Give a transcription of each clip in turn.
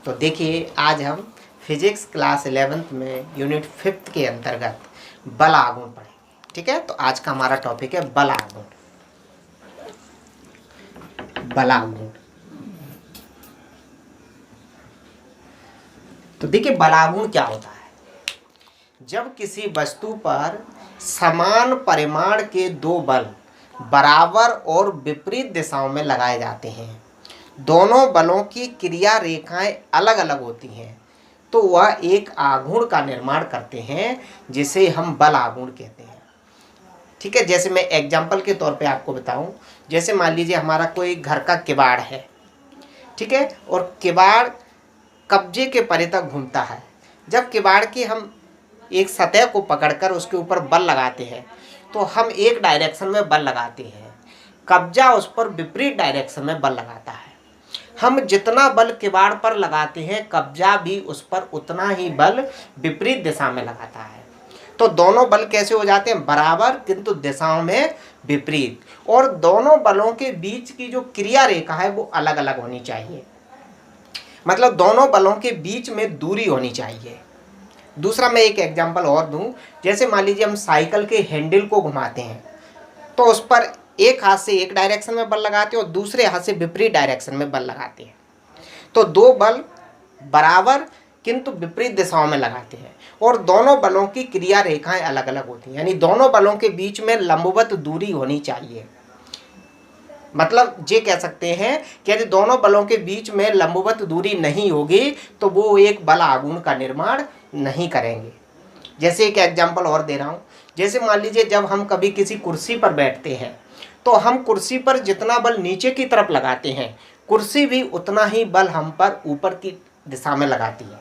तो देखिए आज हम फिजिक्स क्लास 11th में यूनिट 5th के अंतर्गत बल आघूर्ण पढ़ेंगे। ठीक है, तो आज का हमारा टॉपिक है बल आघूर्ण। बल आघूर्ण, तो देखिए बल आघूर्ण क्या होता है। जब किसी वस्तु पर समान परिमाण के दो बल बराबर और विपरीत दिशाओं में लगाए जाते हैं, दोनों बलों की क्रिया रेखाएं अलग अलग होती हैं, तो वह एक आघूर्ण का निर्माण करते हैं जिसे हम बल आघूर्ण कहते हैं। ठीक है, जैसे मैं एग्जाम्पल के तौर पे आपको बताऊं, जैसे मान लीजिए हमारा कोई घर का किवाड़ है, ठीक है, और किवाड़ कब्जे के परे तक घूमता है। जब किवाड़ की हम एक सतह को पकड़कर उसके ऊपर बल लगाते हैं तो हम एक डायरेक्शन में बल लगाते हैं, कब्जा उस पर विपरीत डायरेक्शन में बल लगाता है। हम जितना बल किवाड़ पर लगाते हैं, कब्जा भी उस पर उतना ही बल विपरीत दिशा में लगाता है। तो दोनों बल कैसे हो जाते हैं? बराबर किंतु दिशाओं में विपरीत। और दोनों बलों के बीच की जो क्रिया रेखा है वो अलग अलग होनी चाहिए, मतलब दोनों बलों के बीच में दूरी होनी चाहिए। दूसरा मैं एक एग्जांपल और दूं, जैसे मान लीजिए हम साइकिल के हैंडल को घुमाते हैं तो उस पर एक हाथ से एक डायरेक्शन में बल लगाते हैं और दूसरे हाथ से विपरीत डायरेक्शन में बल लगाते हैं। तो दो बल बराबर किंतु विपरीत दिशाओं में लगाते हैं और दोनों बलों की क्रिया रेखाएं अलग अलग होती हैं, यानी दोनों बलों के बीच में लंबवत दूरी होनी चाहिए। मतलब ये कह सकते हैं कि यदि दोनों बलों के बीच में लंबवत दूरी नहीं होगी तो वो एक बल आघूर्ण का निर्माण नहीं करेंगे। जैसे एक एग्जांपल और दे रहा हूँ, जैसे मान लीजिए जब हम कभी किसी कुर्सी पर बैठते हैं तो हम कुर्सी पर जितना बल नीचे की तरफ लगाते हैं, कुर्सी भी उतना ही बल हम पर ऊपर की दिशा में लगाती है।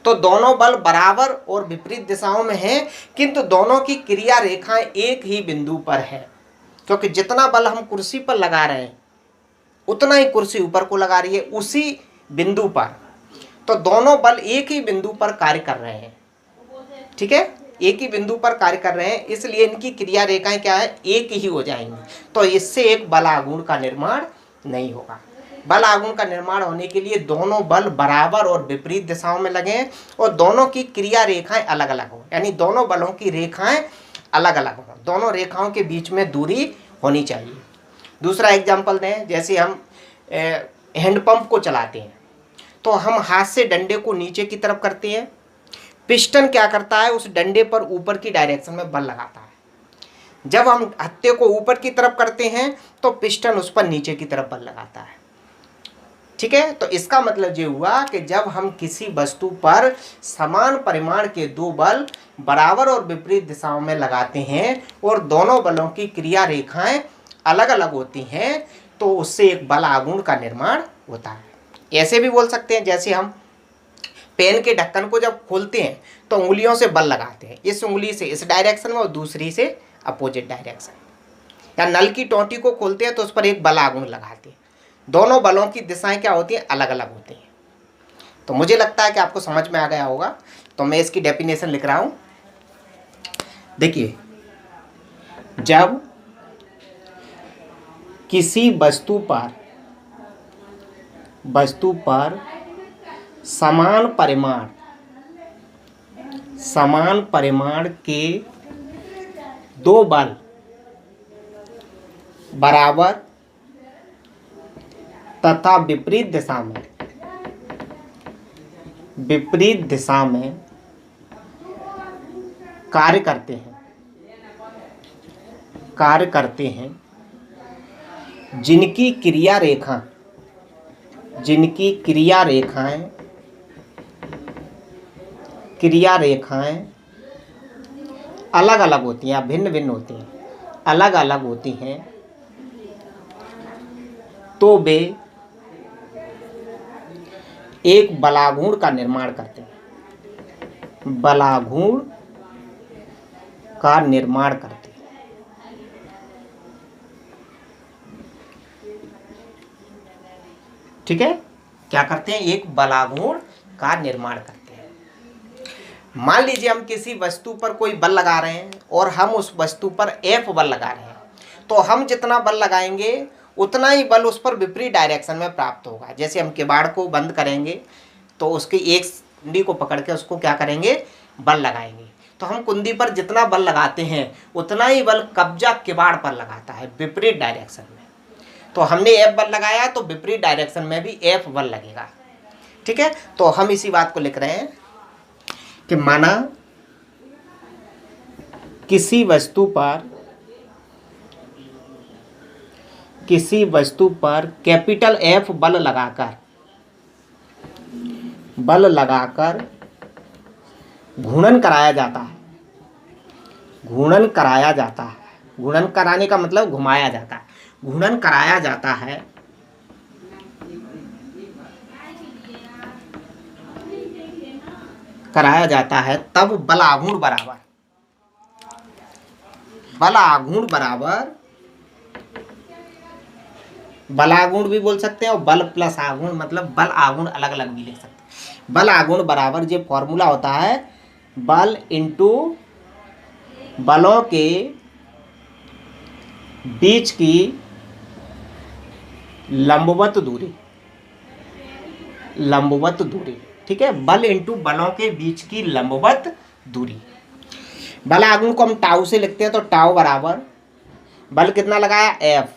तो दोनों बल बराबर और विपरीत दिशाओं में हैं, किंतु दोनों की क्रिया रेखाएं एक ही बिंदु पर है, क्योंकि जितना बल हम कुर्सी पर लगा रहे हैं उतना ही कुर्सी ऊपर को लगा रही है उसी बिंदु पर। तो दोनों बल एक ही बिंदु पर कार्य कर रहे हैं, ठीक है, एक ही बिंदु पर कार्य कर रहे हैं, इसलिए इनकी क्रिया रेखाएं क्या है? एक ही हो जाएंगी। तो इससे एक बल आघूर्ण का निर्माण नहीं होगा। बल आघूर्ण का निर्माण होने के लिए दोनों बल बराबर और विपरीत दिशाओं में लगे और दोनों की क्रिया रेखाएं अलग अलग हो, यानी दोनों बलों की रेखाएं अलग अलग हो, दोनों रेखाओं के बीच में दूरी होनी चाहिए। दूसरा एग्जाम्पल दें, जैसे हम हैंडपंप को चलाते हैं तो हम हाथ से डंडे को नीचे की तरफ करते हैं, पिस्टन क्या करता है? उस डंडे पर ऊपर की डायरेक्शन में बल लगाता है। जब हम हत्थे को ऊपर की तरफ करते हैं तो पिस्टन उस पर नीचे की तरफ बल लगाता है। ठीक है, तो इसका मतलब ये हुआ कि जब हम किसी वस्तु पर समान परिमाण के दो बल बराबर और विपरीत दिशाओं में लगाते हैं और दोनों बलों की क्रिया रेखाएं अलग अलग होती हैं, तो उससे एक बल आघूर्ण का निर्माण होता है। ऐसे भी बोल सकते हैं, जैसे हम पेन के ढक्कन को जब खोलते हैं तो उंगलियों से बल लगाते हैं, इस उंगली से इस डायरेक्शन में और दूसरी से अपोजिट डायरेक्शन। या नल की टोंटी को खोलते हैं तो उस पर एक बल आघूर्ण लगाते हैं। दोनों बलों की दिशाएं क्या होती हैं? अलग अलग होती हैं। तो मुझे लगता है कि आपको समझ में आ गया होगा, तो मैं इसकी डेफिनेशन लिख रहा हूं। देखिए, जब किसी वस्तु पर समान परिमाण के दो बल बराबर तथा विपरीत दिशा में कार्य करते हैं, जिनकी क्रिया रेखाएं अलग अलग होती हैं, भिन्न भिन्न होती हैं, अलग अलग होती हैं, तो वे एक बलाघूर्ण का निर्माण करते हैं, बलाघूर्ण का निर्माण करते हैं। ठीक है, क्या करते हैं? एक बलाघूर्ण का निर्माण करते हैं। मान लीजिए हम किसी वस्तु पर कोई बल लगा रहे हैं और हम उस वस्तु पर F बल लगा रहे हैं, तो हम जितना बल लगाएंगे उतना ही बल उस पर विपरीत डायरेक्शन में प्राप्त होगा। जैसे हम किवाड़ को बंद करेंगे तो उसकी एक कुंडी को पकड़ के उसको क्या करेंगे, बल लगाएंगे, तो हम कुंडी पर जितना बल लगाते हैं उतना ही बल कब्जा किवाड़ पर लगाता है विपरीत डायरेक्शन में। तो हमने F बल लगाया तो विपरीत डायरेक्शन में भी F बल लगेगा। ठीक है, तो हम इसी बात को लिख रहे हैं कि माना किसी वस्तु पर कैपिटल F बल लगाकर घूर्णन कराया जाता है। घूर्णन कराने का मतलब घुमाया जाता है। घूर्णन कराया जाता है तब बल आघूर्ण भी बोल सकते हैं और बल प्लस आघूर्ण मतलब बल आघूर्ण अलग अलग भी लिख सकते हैं। बल आघूर्ण बराबर जो फॉर्मूला होता है बल इंटू बलों के बीच की लंबवत दूरी। ठीक है, बल इंटू बलों के बीच की लंबवत दूरी। बल आघूर्ण को हम टाउ से लिखते हैं तो टाउ बराबर बल कितना लगाया F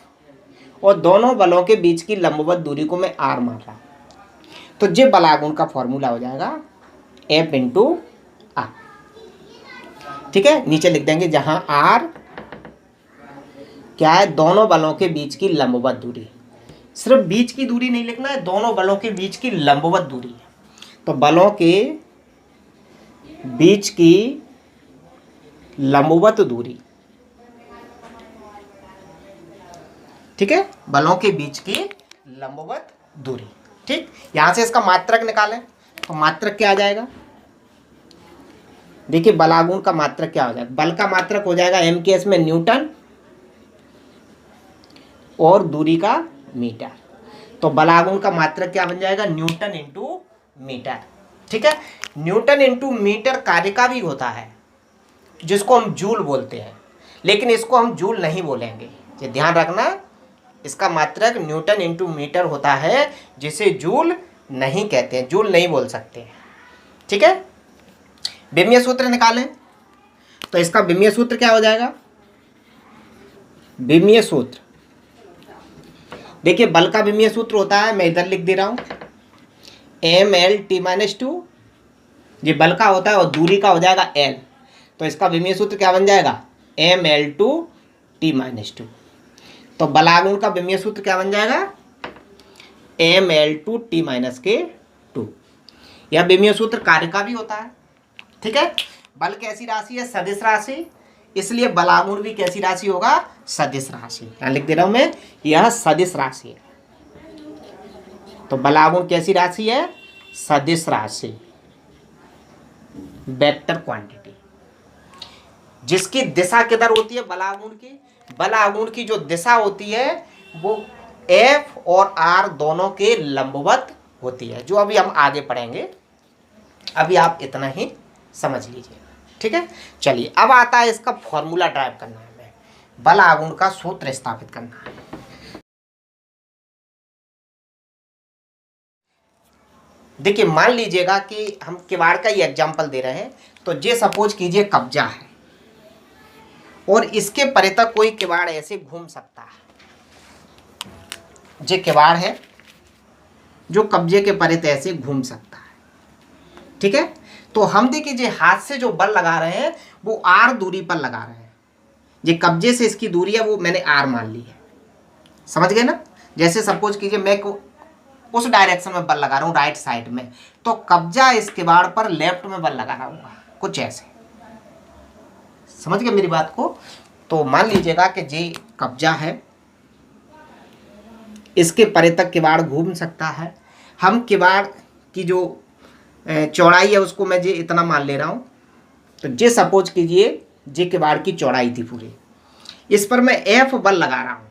और दोनों बलों के बीच की लंबवत दूरी को मैं R मान रहा हूं, तो ये बल आघूर्ण का फॉर्मूला हो जाएगा F इंटू R। ठीक है, नीचे लिख देंगे जहां R क्या है, दोनों बलों के बीच की लंबवत दूरी। सिर्फ बीच की दूरी नहीं लिखना है, दोनों बलों के बीच की लंबवत दूरी है। तो बलों के बीच की लंबवत दूरी। ठीक है, बलों के बीच की लंबवत दूरी। ठीक, यहां से इसका मात्रक निकालें तो मात्रक क्या आ जाएगा, देखिए बल आघूर्ण का मात्रक क्या हो जाएगा, बल का मात्रक हो जाएगा M के एस में न्यूटन और दूरी का मीटर। तो बल आघूर्ण का मात्रक क्या बन जाएगा, न्यूटन इंटू मीटर। ठीक है, न्यूटन इंटू मीटर कार्य का भी होता है जिसको हम जूल बोलते हैं, लेकिन इसको हम जूल नहीं बोलेंगे, ये ध्यान रखना। इसका मात्रक न्यूटन इंटू मीटर होता है जिसे जूल नहीं कहते हैं, जूल नहीं बोल सकते हैं। ठीक है, विमीय सूत्र निकालें तो इसका विमीय सूत्र क्या हो जाएगा, विमीय सूत्र देखिए बल का विमीय सूत्र होता है, मैं इधर लिख दे रहा हूं mL/t-2, ये बल का होता है और दूरी का हो जाएगा L, तो इसका विमीय सूत्र क्या बन जाएगा mL/t-2। तो बल आघूर्ण का विमीय सूत्र क्या बन जाएगा mL/t-2। यह विमीय सूत्र कार्य का भी होता है। ठीक है, बल कैसी राशि है, सदिश राशि, इसलिए बल आघूर्ण भी कैसी राशि होगा, सदिश राशि। यहां लिख दे रहा हूं मैं, यह सदिश राशि है। तो बल आघूर्ण कैसी राशि है, सदिश राशि, वेक्टर क्वांटिटी, जिसकी दिशा किधर होती है बल आघूर्ण की, बल आघूर्ण की जो दिशा होती है वो F और R दोनों के लंबवत होती है, जो अभी हम आगे पढ़ेंगे। अभी आप इतना ही समझ लीजिए। ठीक है, चलिए अब आता है इसका फॉर्मूला ड्राइव करना है, हमें बल आघूर्ण का सूत्र स्थापित करना है। देखिए मान लीजिएगा कि हम किवाड़ का ही एग्जाम्पल दे रहे हैं, तो ये सपोज कीजिए कब्जा है और इसके परे तक कोई किवाड़ ऐसे घूम सकता है। ये किवाड़ है जो कब्जे के परे तक ऐसे घूम सकता है। ठीक है, तो हम देखिए हाथ से जो बल लगा रहे हैं वो R दूरी पर लगा रहे हैं, ये कब्जे से इसकी दूरी है वो मैंने R मान ली है, समझ गए ना। जैसे सपोज कीजिए मैं उस डायरेक्शन में बल लगा रहा हूँ राइट साइड में, तो कब्जा इस किवाड़ पर लेफ्ट में बल लगा रहा होगा, कुछ ऐसे, समझ गए मेरी बात को। तो मान लीजिएगा कि ये कब्जा है, इसके परे तक किवाड़ घूम सकता है। हम किवाड़ की जो चौड़ाई है उसको मैं ये इतना मान ले रहा हूँ, तो ये सपोज कीजिए ये किवाड़ की चौड़ाई थी पूरी, इस पर मैं F बल लगा रहा हूँ,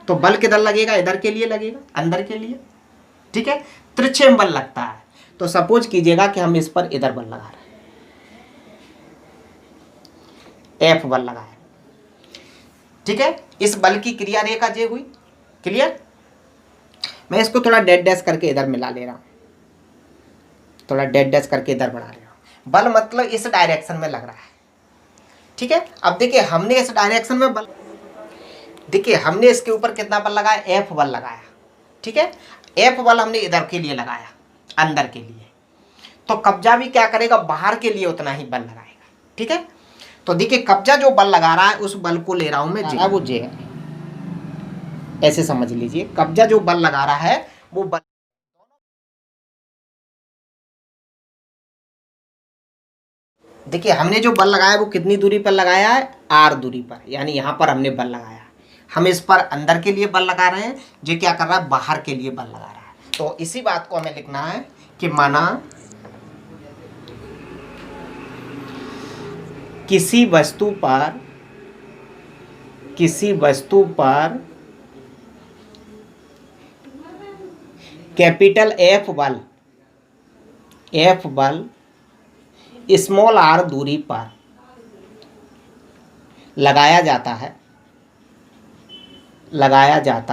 तो बल किधर लगेगा, इधर के लिए लगेगा, अंदर के लिए। ठीक है, तिरछे में बल लगता है, तो सपोज कीजिएगा कि हम इस पर इधर बल लगा रहे हैं, F बल लगाए। ठीक है, इस बल की क्रिया रेखा जे हुई, क्लियर। मैं इसको थोड़ा डेड डैश करके इधर मिला ले रहा हूँ, थोड़ा डेड डैश करके इधर बढ़ा ले रहा हूँ। बल मतलब इस डायरेक्शन में लग रहा है, ठीक है। अब देखिए हमने इस डायरेक्शन में बल, देखिए हमने इसके ऊपर कितना बल लगाया, एफ बल लगाया, ठीक है। एफ बल हमने इधर के लिए लगाया, अंदर के लिए, तो कब्जा भी क्या करेगा, बाहर के लिए उतना ही बल लगाएगा, ठीक है। तो देखिए कब्जा जो बल लगा रहा है उस बल को ले रहा हूं मैं जे, वो जे है, ऐसे समझ लीजिए। कब्जा जो बल लगा रहा है वो बल, देखिए हमने जो बल लगाया वो कितनी दूरी पर लगाया है, आर दूरी पर, यानी यहां पर हमने बल लगाया। हम इस पर अंदर के लिए बल लगा रहे हैं, जो क्या कर रहा है, बाहर के लिए बल लगा रहा है। तो इसी बात को हमें लिखना है कि माना किसी वस्तु पर कैपिटल एफ बल स्मॉल आर दूरी पर लगाया जाता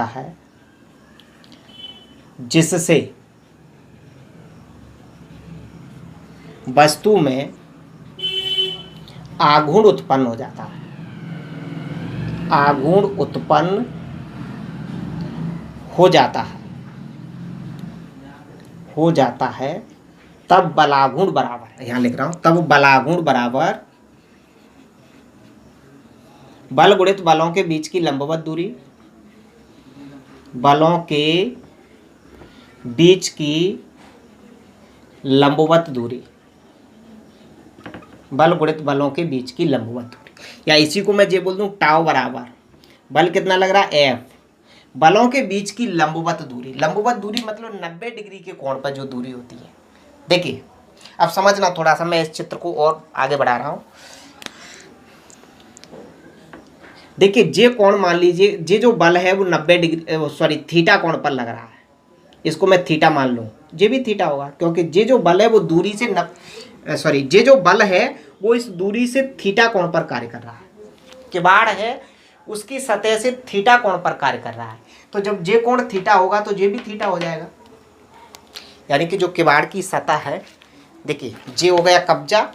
है जिससे वस्तु में आघूर्ण उत्पन्न हो जाता है, आघूर्ण उत्पन्न हो जाता है, तब बलाघूर्ण बराबर, यहां लिख रहा हूं, तब बलाघूर्ण बराबर बल गुणित बलों के बीच की लंबवत दूरी, बलों के बीच की लंबवत दूरी, बल गुणित बलों के बीच की लंबवत दूरी, या इसी को मैं ये बोल दूं टाउ बराबर बल कितना लग रहा है, एफ, बलों के बीच की लंबवत दूरी। लंबवत दूरी मतलब 90 डिग्री के कोण पर जो दूरी होती है। देखिए अब समझना थोड़ा सा, मैं इस चित्र को और आगे बढ़ा रहा हूं। देखिए जे कोण मान लीजिए, जे जो बल है वो 90 डिग्री सॉरी थीटा कोण पर लग रहा है, इसको मैं थीटा मान लूँ, जे भी थीटा होगा, क्योंकि जे जो बल है वो दूरी से जे जो बल है वो इस दूरी से थीटा कोण पर कार्य कर रहा है। किवाड़ है उसकी सतह से थीटा कोण पर कार्य कर रहा है, तो जब जे कोण थीटा होगा तो जे भी थीटा हो जाएगा। यानी कि जो किवाड़ की सतह है, देखिए जे हो गया कब्जा,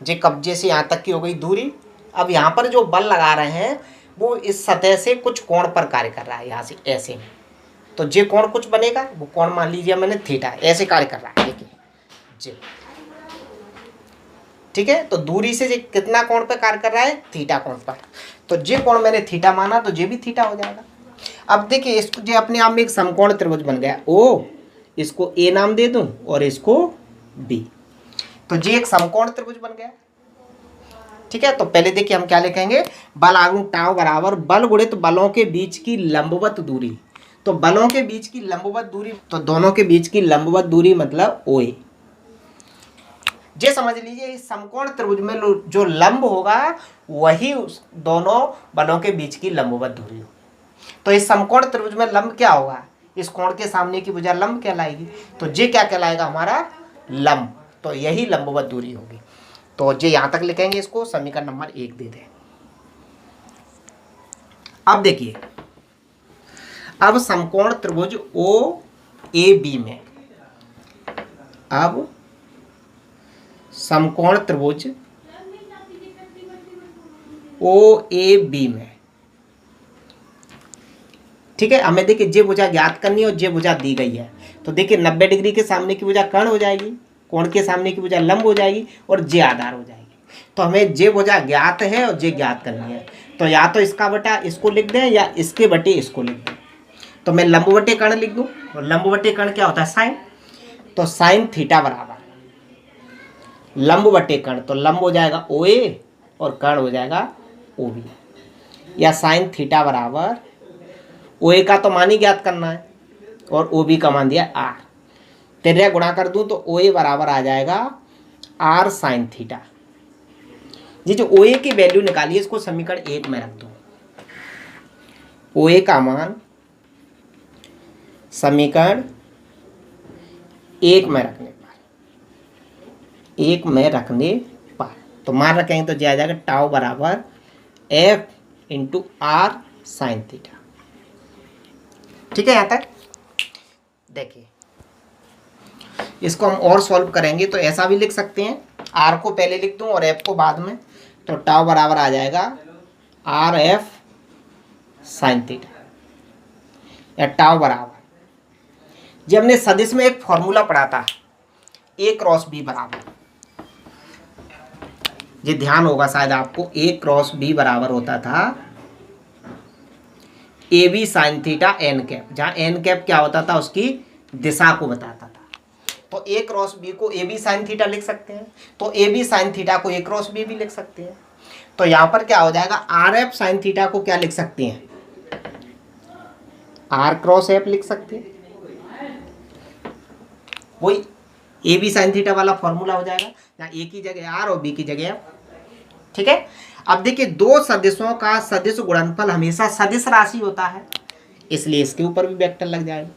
जे कब्जे से यहाँ तक की हो गई दूरी। अब यहाँ पर जो बल लगा रहे हैं वो इस सतह से कुछ कोण पर कार्य कर रहा है, यहाँ से ऐसे में, तो जे कोण कुछ बनेगा, वो कोण मान लीजिए मैंने थीटा, ऐसे कार्य कर रहा है, देखिए जे, ठीक है। तो दूरी से जे कितना कोण पे कार्य कर रहा है, थीटा कोण पर, तो जे कोण मैंने थीटा माना तो जे भी थीटा हो जाएगा। अब देखिए इसको जे अपने आप में एक समकोण त्रिभुज बन गया ओ, इसको ए नाम दे दूं और इसको बी, तो जे एक समकोण त्रिभुज बन गया, ठीक है। तो पहले देखिए हम क्या लिखेंगे, बल आघूर्ण टाउ बराबर बल गुणित बलों के बीच की लंबवत दूरी। तो बलों के बीच की लंबवत दूरी, तो दोनों के बीच की लंबवत दूरी मतलब ओ ए। ये समझ लीजिए इस समकोण त्रिभुज में जो लंब होगा वही उस दोनों बलों के बीच की लंबवत दूरी होगी। तो इस समकोण त्रिभुज में लंब क्या होगा, इस कोण के सामने की भुजा लंब कहलाएगी, तो ये क्या कहलाएगा हमारा, लंब, तो यही लंबवत दूरी होगी। तो ये यहां तक लिखेंगे, इसको समीकरण नंबर 1 दे दें। अब देखिए, अब समकोण त्रिभुज ओ ए बी में, अब समकोण त्रिभुज ओ ए बी में, ठीक है। हमें देखिए जे भुजा ज्ञात करनी है और जे भुजा दी गई है, तो देखिए 90 डिग्री के सामने की भुजा कर्ण हो जाएगी, कोण के सामने की भुजा लंब हो जाएगी और जे आधार हो जाएगी। तो हमें जे भुजा ज्ञात है और जे ज्ञात करनी है, तो या तो इसका बटा इसको लिख दें या इसके बटे इसको लिख दें। तो मैं लंब बटे कर्ण लिख दूं, और लंब बटे कर्ण क्या होता है, साइन, तो साइन थीटा बराबर लंब बटे कर्ण, तो लंब हो जाएगा ओ ए और कर्ण हो जाएगा ओ बी, या साइन थीटा बराबर ओ ए का तो मान ही ज्ञात करना है और ओ बी का मान दिया आर, तेरह गुणा कर दूं तो ओ ए बराबर आ जाएगा आर साइन थीटा। ये जो ओ ए की वैल्यू निकालिए इसको समीकरण 1 में रख दो, ओ ए का मान समीकरण 1 में रखने पर, तो मान रखेंगे तो आ जाएगा टाउ बराबर F into r sine theta. ठीक है, यहाँ तक देखिए। इसको हम और सॉल्व करेंगे तो ऐसा भी लिख सकते हैं, आर को पहले लिख दूं और एफ को बाद में, तो टाउ बराबर आ जाएगा आर एफ साइन थीटा, या टाउ बराबर, जब हमने सदिश में एक फॉर्मूला पढ़ा था ए क्रॉस बी बराबर, ये ध्यान होगा शायद आपको, ए क्रॉस बी बराबर होता था A B sine theta n cap, जहाँ एन कैप क्या होता था, उसकी दिशा को बताता था। तो ए क्रॉस बी को ए बी साइन थीटा लिख सकते हैं, तो ए बी साइन थीटा को ए क्रॉस बी भी लिख सकते हैं। तो यहाँ पर क्या हो जाएगा, आर एफ साइन थीटा को क्या लिख सकते हैं, आर क्रॉस एफ लिख सकते हैं, वही ए बी साइन थीटा वाला फॉर्मूला हो जाएगा, जहाँ ए की जगह आर और बी की जगह एफ। ठीक है, अब देखिए दो सदिशों का सदिश गुणनफल हमेशा सदिश राशि होता है, इसलिए इसके ऊपर भी वेक्टर लग जाएगा।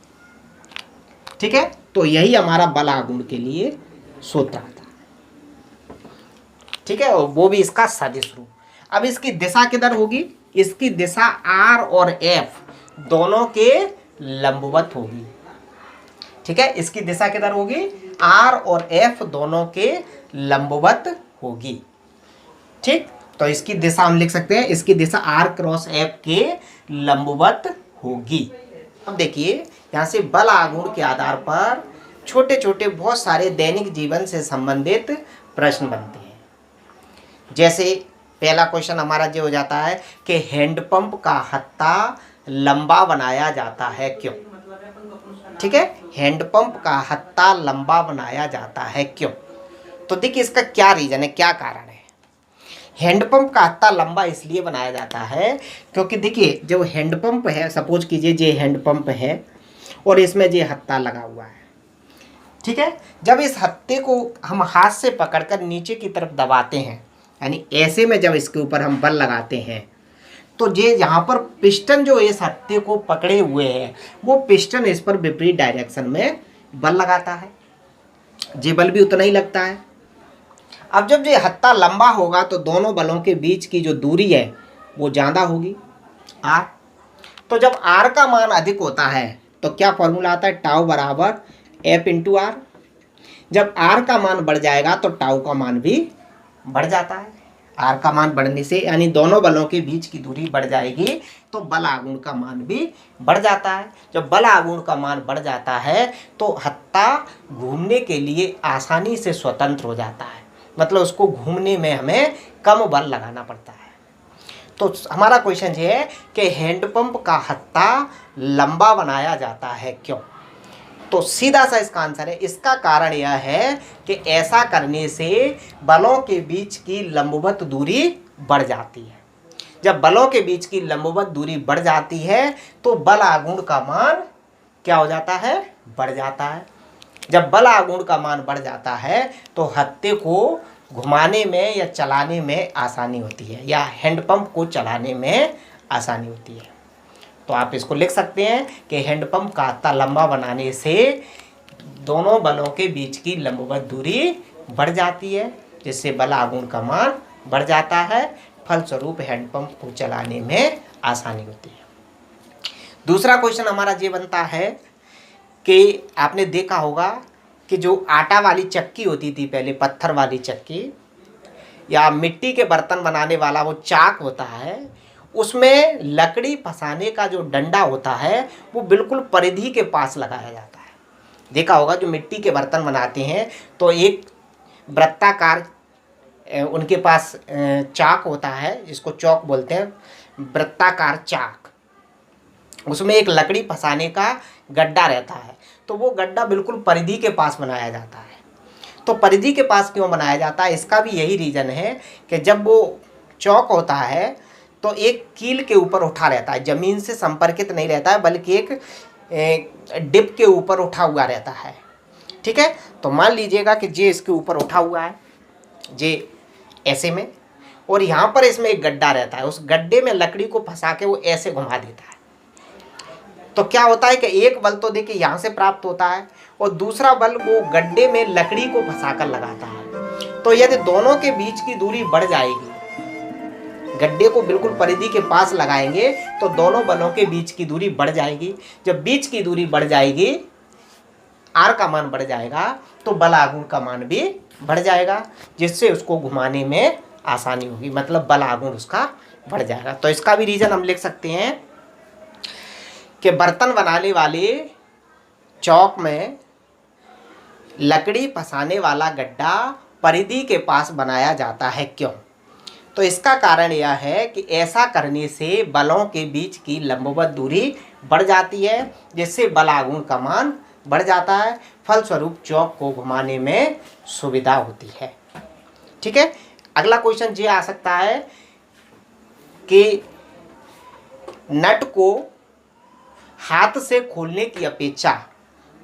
ठीक है, तो यही हमारा बल आघूर्ण के लिए सूत्र था। ठीक है, और वो भी इसका सदिश रूप। अब इसकी दिशा किधर होगी, इसकी दिशा आर और एफ दोनों के लंबवत होगी। ठीक है, इसकी दिशा किधर होगी, आर और एफ दोनों के लंबवत होगी। ठीक, तो इसकी दिशा हम लिख सकते हैं, इसकी दिशा आर क्रॉस एफ के लंबवत होगी। अब देखिए यहाँ से बल आघूर्ण के आधार पर छोटे छोटे बहुत सारे दैनिक जीवन से संबंधित प्रश्न बनते हैं। जैसे पहला क्वेश्चन हमारा ये हो जाता है कि हैंडपंप का हत्था लंबा बनाया जाता है क्यों। ठीक है, हैंडपंप का हत्था लंबा बनाया जाता है क्यों। तो देखिए इसका क्या रीजन है, क्या कारण है। हैंडपंप का हत्था लंबा इसलिए बनाया जाता है क्योंकि देखिए जब हैंडपंप है, सपोज कीजिए ये हैंडपंप है और इसमें ये हत्था लगा हुआ है। ठीक है, जब इस हत्थे को हम हाथ से पकड़कर नीचे की तरफ दबाते हैं, यानी ऐसे में जब इसके ऊपर हम बल लगाते हैं, तो ये यहाँ पर पिस्टन जो इस हत्थे को पकड़े हुए है, वो पिस्टन इस पर विपरीत डायरेक्शन में बल लगाता है, ये बल भी उतना ही लगता है। अब जब ये हत्था लंबा होगा तो दोनों बलों के बीच की जो दूरी है वो ज़्यादा होगी, आर। तो जब आर का मान अधिक होता है तो क्या फॉर्मूला आता है, टाउ बराबर एफ इंटू आर। जब आर का मान बढ़ जाएगा तो टाउ का मान भी बढ़ जाता है। आर का मान बढ़ने से यानी दोनों बलों के बीच की दूरी बढ़ जाएगी तो बल आघूर्ण का मान भी बढ़ जाता है। जब बल आघूर्ण का मान बढ़ जाता है तो हत्था घूमने के लिए आसानी से स्वतंत्र हो जाता है, मतलब उसको घूमने में हमें कम बल लगाना पड़ता है। तो हमारा क्वेश्चन ये है कि हैंडपंप का हत्था लंबा बनाया जाता है क्यों। तो सीधा सा इसका आंसर है, इसका कारण यह है कि ऐसा करने से बलों के बीच की लंबवत दूरी बढ़ जाती है। जब बलों के बीच की लंबवत दूरी बढ़ जाती है तो बल आघूर्ण का मान क्या हो जाता है, बढ़ जाता है। जब बल आघूर्ण का मान बढ़ जाता है तो हत्थे को घुमाने में या चलाने में आसानी होती है, या हैंडपंप को चलाने में आसानी होती है। तो आप इसको लिख सकते हैं कि हैंडपंप का हत्था लंबा बनाने से दोनों बलों के बीच की लंबवत दूरी बढ़ जाती है, जिससे बल आघूर्ण का मान बढ़ जाता है, फलस्वरूप हैंडपंप को चलाने में आसानी होती है। दूसरा क्वेश्चन हमारा ये बनता है कि आपने देखा होगा कि जो आटा वाली चक्की होती थी पहले, पत्थर वाली चक्की या मिट्टी के बर्तन बनाने वाला वो चाक होता है, उसमें लकड़ी फंसाने का जो डंडा होता है वो बिल्कुल परिधि के पास लगाया जाता है। देखा होगा जो मिट्टी के बर्तन बनाते हैं तो एक वृत्ताकार उनके पास चाक होता है, जिसको चौक बोलते हैं, वृत्ताकार चाक, उसमें एक लकड़ी फंसाने का गड्ढा रहता है। तो वो गड्ढा बिल्कुल परिधि के पास बनाया जाता है। तो परिधि के पास क्यों बनाया जाता है, इसका भी यही रीज़न है कि जब वो चौक होता है तो एक कील के ऊपर उठा रहता है, ज़मीन से संपर्कित नहीं रहता है, बल्कि एक डिप के ऊपर उठा हुआ रहता है। ठीक है, तो मान लीजिएगा कि जे इसके ऊपर उठा हुआ है, जे ऐसे में, और यहाँ पर इसमें एक गड्ढा रहता है, उस गड्ढे में लकड़ी को फंसा के वो ऐसे घुमा देता है। तो क्या होता है कि एक बल तो देखिए यहाँ से प्राप्त होता है और दूसरा बल वो गड्ढे में लकड़ी को फंसाकर लगाता है। तो यदि दोनों के बीच की दूरी बढ़ जाएगी, गड्ढे को बिल्कुल परिधि के पास लगाएंगे तो दोनों बलों के बीच की दूरी बढ़ जाएगी। जब बीच की दूरी बढ़ जाएगी, आर का मान बढ़ जाएगा, तो बल आघूर्ण का मान भी बढ़ जाएगा, जिससे उसको घुमाने में आसानी होगी, मतलब बल आघूर्ण उसका बढ़ जाएगा। तो इसका भी रीजन हम लिख सकते हैं कि बर्तन बनाने वाले चौक में लकड़ी फंसाने वाला गड्ढा परिधि के पास बनाया जाता है, क्यों? तो इसका कारण यह है कि ऐसा करने से बलों के बीच की लंबवत दूरी बढ़ जाती है, जिससे बल आघूर्ण का मान बढ़ जाता है, फलस्वरूप चौक को घुमाने में सुविधा होती है। ठीक है, अगला क्वेश्चन ये आ सकता है कि नट को हाथ से खोलने की अपेक्षा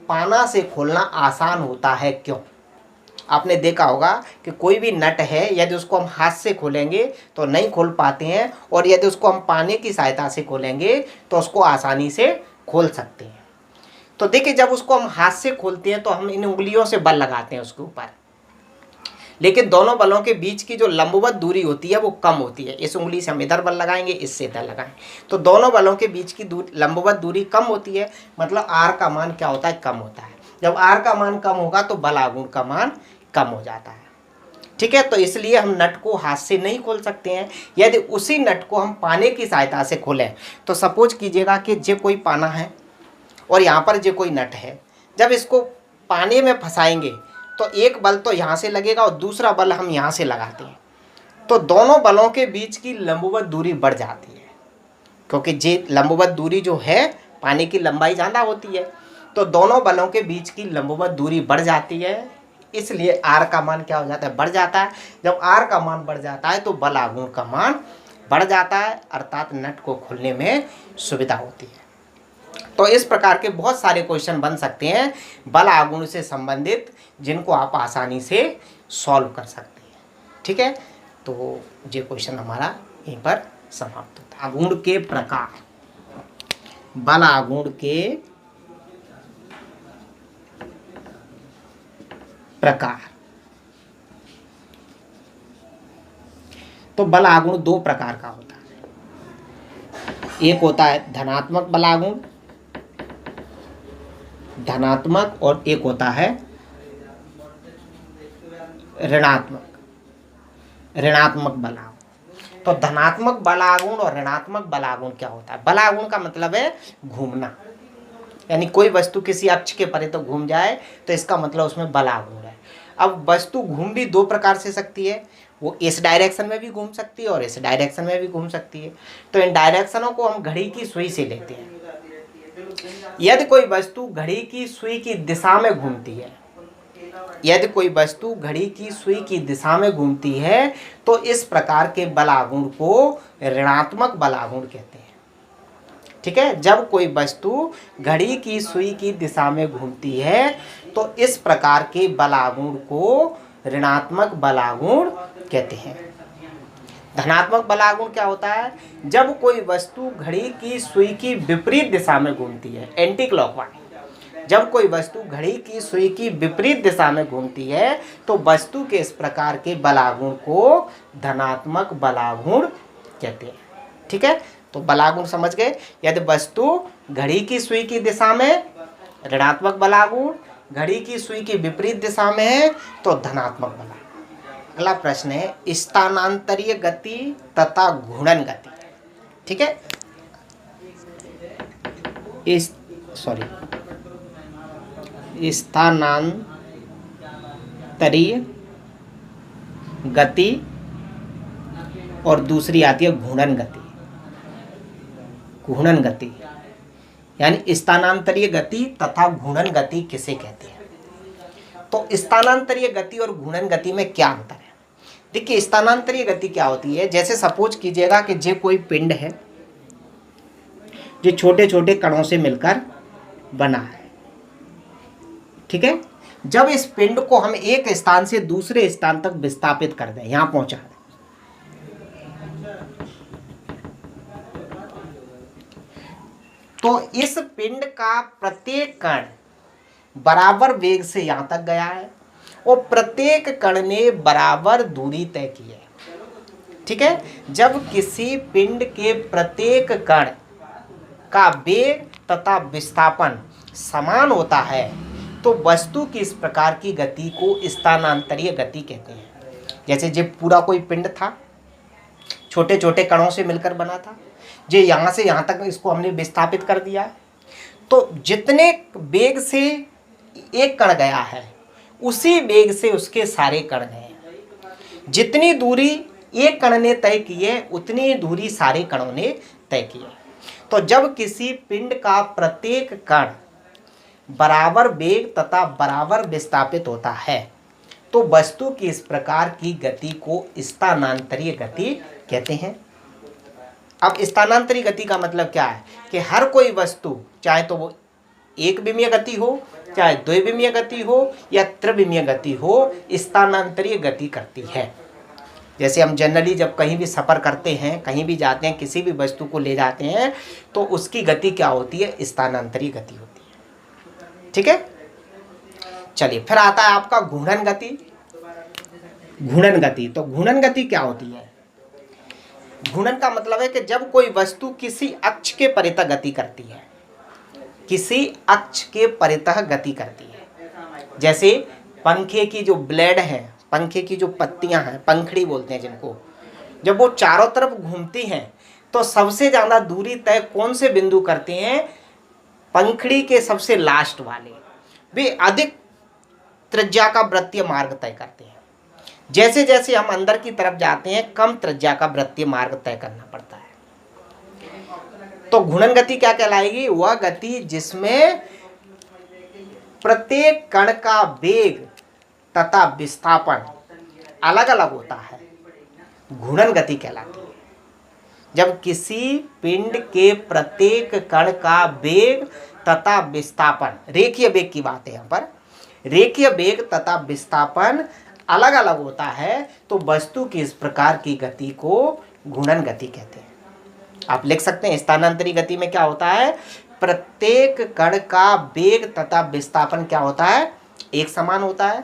पाना से खोलना आसान होता है, क्यों? आपने देखा होगा कि कोई भी नट है, यदि उसको हम हाथ से खोलेंगे तो नहीं खोल पाते हैं, और यदि उसको हम पाने की सहायता से खोलेंगे तो उसको आसानी से खोल सकते हैं। तो देखिए, जब उसको हम हाथ से खोलते हैं तो हम इन उंगलियों से बल लगाते हैं उसके ऊपर, लेकिन दोनों बलों के बीच की जो लंबवत दूरी होती है वो कम होती है। इस उंगली से हम इधर बल लगाएंगे, इससे इधर लगाएंगे, तो दोनों बलों के बीच की लंबवत दूरी कम होती है, मतलब आर का मान क्या होता है? कम होता है। जब आर का मान कम होगा तो बल आघूर्ण का मान कम हो जाता है। ठीक है, तो इसलिए हम नट को हाथ से नहीं खोल सकते हैं। यदि उसी नट को हम पाने की सहायता से खोलें, तो सपोज कीजिएगा कि जे कोई पाना है और यहाँ पर जे कोई नट है, जब इसको पाने में फंसाएंगे तो एक बल तो यहाँ से लगेगा और दूसरा बल हम यहाँ से लगाते हैं, तो दोनों बलों के बीच की लंबवत दूरी बढ़ जाती है, क्योंकि जे लंबवत दूरी जो है, पानी की लंबाई ज़्यादा होती है, तो दोनों बलों के बीच की लंबवत दूरी बढ़ जाती है, इसलिए आर का मान क्या हो जाता है? बढ़ जाता है। जब आर का मान बढ़ जाता है तो बल आघूर्ण का मान बढ़ जाता है, अर्थात नट को खोलने में सुविधा होती है। तो इस प्रकार के बहुत सारे क्वेश्चन बन सकते हैं बल आघूर्ण से संबंधित, जिनको आप आसानी से सॉल्व कर सकते हैं। ठीक है, तो ये क्वेश्चन हमारा यहीं पर समाप्त होता है। आघूर्ण के प्रकार, बल आघूर्ण के प्रकार। तो बल आघूर्ण दो प्रकार का होता है, एक होता है धनात्मक बल आघूर्ण, धनात्मक, और एक होता है ऋणात्मक बल आघूर्ण। तो धनात्मक बल आघूर्ण और ऋणात्मक बल आघूर्ण क्या होता है? बल आघूर्ण का मतलब है घूमना, यानी कोई वस्तु किसी अक्ष के परे तो घूम जाए, तो इसका मतलब उसमें बल आघूर्ण है। अब वस्तु घूम भी दो प्रकार से सकती है, वो इस डायरेक्शन में भी घूम सकती है और इस डायरेक्शन में भी घूम सकती है। तो इन डायरेक्शनों को हम घड़ी की सुई से लेते हैं। यदि कोई वस्तु घड़ी की सुई की दिशा में घूमती है, यदि कोई वस्तु घड़ी की सुई की दिशा में घूमती है, तो इस प्रकार के बल आघूर्ण को ऋणात्मक बल आघूर्ण कहते हैं। ठीक है, जब कोई वस्तु घड़ी की सुई की दिशा में घूमती है तो इस प्रकार के बल आघूर्ण को ऋणात्मक बल आघूर्ण कहते हैं। धनात्मक बल आघूर्ण क्या होता है? जब कोई वस्तु घड़ी की सुई की विपरीत दिशा में घूमती है, एंटी क्लॉकवाइज, जब कोई वस्तु घड़ी की सुई की विपरीत दिशा में घूमती है तो वस्तु के इस प्रकार के बल आघूर्ण को धनात्मक बल आघूर्ण कहते हैं। ठीक है, तो बल आघूर्ण समझ गए। यदि वस्तु घड़ी की सुई की दिशा में ऋणात्मक बल आघूर्ण, घड़ी की सुई की विपरीत दिशा में है तो धनात्मक बल आघूर्ण। अगला प्रश्न है स्थानांतरीय गति तथा घूर्णन गति। ठीक है, स्थानांतरीय गति और दूसरी आती है घूर्णन गति। घूर्णन गति यानी स्थानांतरीय गति तथा घूर्णन गति किसे कहते हैं? तो स्थानांतरीय गति और घूर्णन गति में क्या अंतर है? देखिए, स्थानांतरीय गति क्या होती है? जैसे सपोज कीजिएगा कि जे कोई पिंड है जो छोटे छोटे कणों से मिलकर बना है। ठीक है, जब इस पिंड को हम एक स्थान से दूसरे स्थान तक विस्थापित कर दें, यहां पहुंचा दें, तो इस पिंड का प्रत्येक कण बराबर वेग से यहां तक गया है और प्रत्येक कण ने बराबर दूरी तय की है। ठीक है, जब किसी पिंड के प्रत्येक कण का वेग तथा विस्थापन समान होता है तो वस्तु की इस प्रकार की गति को स्थानांतरीय गति कहते हैं। जैसे जब पूरा कोई पिंड था, छोटे छोटे कणों से मिलकर बना था, जो यहाँ से यहाँ तक इसको हमने विस्थापित कर दिया, तो जितने वेग से एक कण गया है उसी वेग से उसके सारे कण गए। जितनी दूरी एक कण ने तय की है उतनी दूरी सारे कणों ने तय की है। तो जब किसी पिंड का प्रत्येक कण बराबर वेग तथा बराबर विस्थापित होता है तो वस्तु की इस प्रकार की गति को स्थानांतरीय गति कहते हैं। अब स्थानांतरीय गति का मतलब क्या है कि हर कोई वस्तु, चाहे तो वो एक विमीय गति हो, चाहे द्विविमीय गति हो या त्रिविमीय गति हो, स्थानांतरीय गति करती है। जैसे हम जनरली जब कहीं भी सफ़र करते हैं, कहीं भी जाते हैं, किसी भी वस्तु को ले जाते हैं तो उसकी गति क्या होती है, स्थानांतरीय गति होती है। ठीक है, चलिए फिर आता है आपका घूर्णन गति। घूर्णन गति, तो घूर्णन गति क्या होती है? घूर्णन का मतलब है कि जब कोई वस्तु किसी अक्ष के परितः गति करती है, किसी अक्ष के परितः गति करती है। जैसे पंखे की जो ब्लेड है, पंखे की जो पत्तियां हैं, पंखड़ी बोलते हैं जिनको, जब वो चारों तरफ घूमती हैं तो सबसे ज़्यादा दूरी तय कौन से बिंदु करते हैं? पंखड़ी के सबसे लास्ट वाले, वे अधिक त्रिज्या का वृत्तीय मार्ग तय करते हैं। जैसे जैसे हम अंदर की तरफ जाते हैं कम त्रिज्या का वृत्तीय मार्ग तय करना पड़ता है। तो घूर्णन गति क्या कहलाएगी? वह गति जिसमें प्रत्येक कण का वेग तथा विस्थापन अलग अलग होता है, घूर्णन गति कहलाती है। जब किसी पिंड के प्रत्येक कण का वेग तथा विस्थापन, रेखीय वेग की बात है यहाँ पर, रेखीय वेग तथा विस्थापन अलग अलग होता है तो वस्तु की इस प्रकार की गति को घूर्णन गति कहते हैं। आप लिख सकते हैं स्थानांतरीय गति में क्या होता है? प्रत्येक कण का वेग तथा विस्थापन क्या होता है? एक समान होता है।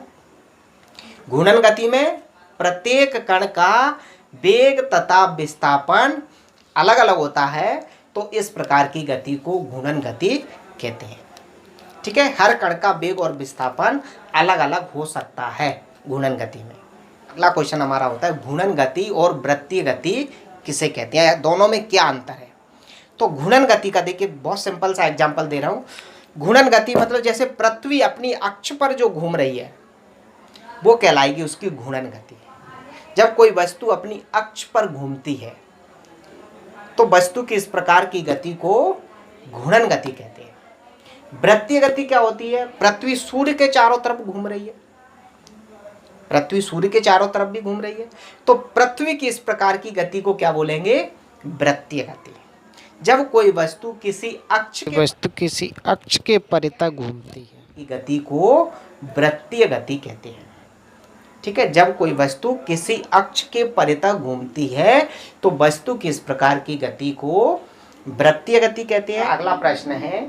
घूर्णन गति में प्रत्येक कण का वेग तथा विस्थापन अलग अलग होता है तो इस प्रकार की गति को घूर्णन गति कहते हैं। ठीक है, हर कण का वेग और विस्थापन अलग अलग हो सकता है घूर्णन गति में। अगला क्वेश्चन हमारा होता है घूर्णन गति और वृत्तीय गति किसे कहते हैं, दोनों में क्या अंतर है? तो घूर्णन गति का देखिए बहुत सिंपल सा एग्जांपल दे रहा हूँ। घूर्णन गति मतलब जैसे पृथ्वी अपनी अक्ष पर जो घूम रही है वो कहलाएगी उसकी घूर्णन गति। जब कोई वस्तु अपनी अक्ष पर घूमती है तो वस्तु की इस प्रकार की गति को घूर्णन गति कहते हैं। वृत्तीय गति क्या होती है? पृथ्वी सूर्य के चारों तरफ घूम रही है, पृथ्वी सूर्य के चारों तरफ भी घूम रही है तो पृथ्वी की इस प्रकार की गति को क्या बोलेंगे? वृत्तीय गति। जब कोई वस्तु किसी अक्ष के परितः घूमती है की गति को वृत्तीय गति कहते हैं। ठीक है, जब कोई वस्तु किसी अक्ष के परितः घूमती है तो वस्तु की इस प्रकार की गति को वृत्तीय गति कहते हैं। अगला प्रश्न है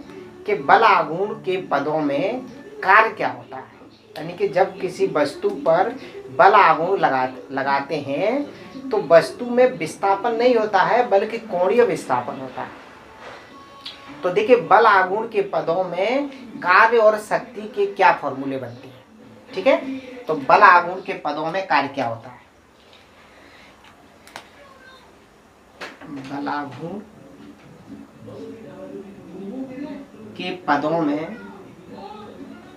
कि बल आघूर्ण के पदों में कार्य क्या होता है? यानी कि जब किसी वस्तु पर बल आघूर्ण लगाते हैं तो वस्तु में विस्थापन नहीं होता है बल्कि कोणीय विस्थापन होता है। तो देखिए बल आघूर्ण के पदों में कार्य और शक्ति के क्या फॉर्मूले बनते हैं? ठीक है, तो बल आघूर्ण के पदों में कार्य क्या होता है? बल आघूर्ण के पदों में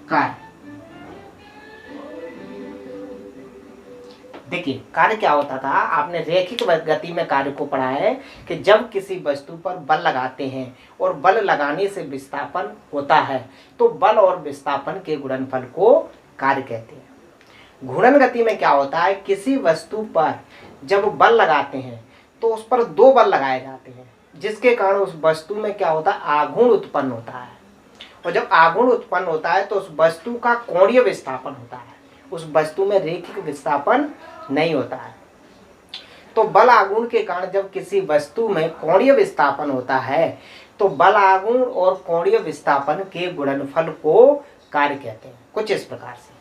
कार्य, देखिए कार्य क्या होता था, आपने रैखिक गति में कार्य को पढ़ा है कि जब किसी वस्तु पर बल लगाते हैं और बल लगाने से विस्थापन होता है तो बल और विस्थापन के गुणनफल को कार्य कहते हैं। घूर्णन गति में क्या होता है? किसी वस्तु पर जब बल लगाते हैं तो उस पर दो बल लगाए जाते हैं जिसके कारण उस वस्तु में क्या होता है? आघूर्ण उत्पन्न होता है। और जब आघूर्ण उत्पन्न होता है तो उस वस्तु का कोणीय विस्थापन होता है, उस वस्तु में रैखिक विस्थापन नहीं होता है। तो बल आघूर्ण के कारण जब किसी वस्तु में कोणीय विस्थापन होता है तो बल आघूर्ण और कोणीय विस्थापन के गुणनफल को कार्य कहते हैं। कुछ इस प्रकार से,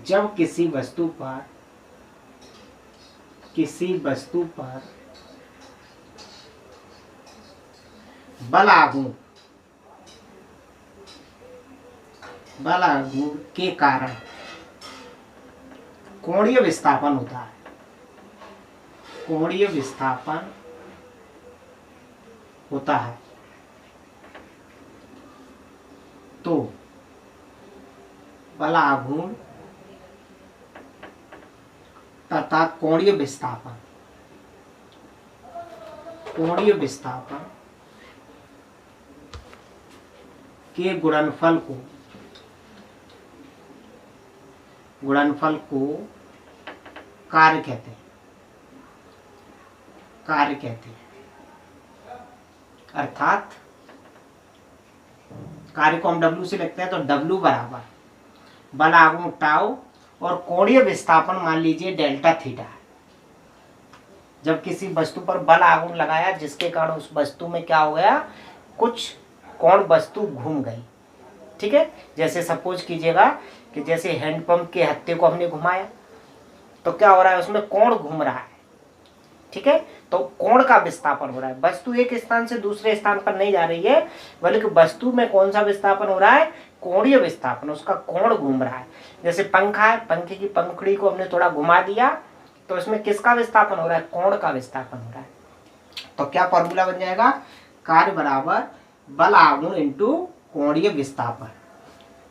जब किसी वस्तु पर किसी वस्तु पर बल आघूर्ण के कारण कोणीय विस्थापन होता है। कोणीय विस्थापन होता है तो बल आघूर्ण तथा कोणीय विस्थापन के गुणनफल को कार्य कहते हैं। अर्थात कार्य को हम W से लिखते हैं तो W बराबर बल आघूर्ण टाउ और कोणीय विस्थापन मान लीजिए डेल्टा थीटा है। जब किसी वस्तु पर बल आघूर्ण लगाया जिसके कारण उस वस्तु में क्या हो गया, कुछ कोण वस्तु घूम गई। ठीक है, जैसे सपोज कीजिएगा कि जैसे हैंडपंप के हत्थे को हमने घुमाया तो क्या हो रहा है, उसमें कोण घूम रहा है। ठीक है, तो कोण का विस्थापन हो रहा है। वस्तु एक स्थान से दूसरे स्थान पर नहीं जा रही है, बल्कि वस्तु में कौन सा विस्थापन हो रहा है, कोणीय विस्थापन, उसका कोण घूम रहा है। जैसे पंखा है, पंखे की पंखुड़ी को हमने थोड़ा घुमा दिया तो इसमें किसका विस्थापन हो रहा है, कोण का विस्थापन हो रहा है। तो क्या फॉर्मूला बन जाएगा, कार्य बराबर बल आघूर्ण इंटू कोणीय विस्थापन।